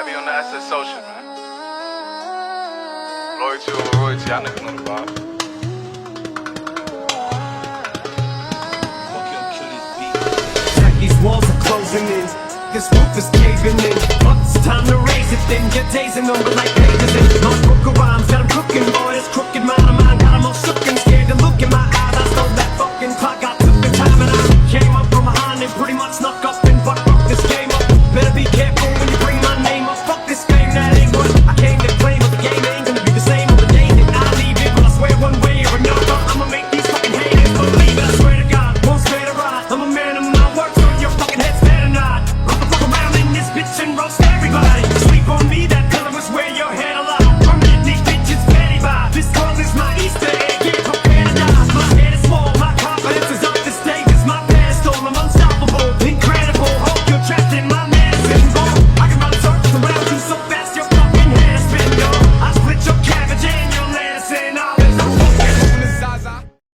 be on the SS social, man. Loyalty over royalty, y'all niggas know the vibe. These walls are closing in. This roof is caving in. But it's time to raise it then. You're dazing over like pages in. My book of rhymes that I'm cooking, boy. This crooked mind of mine got 'em all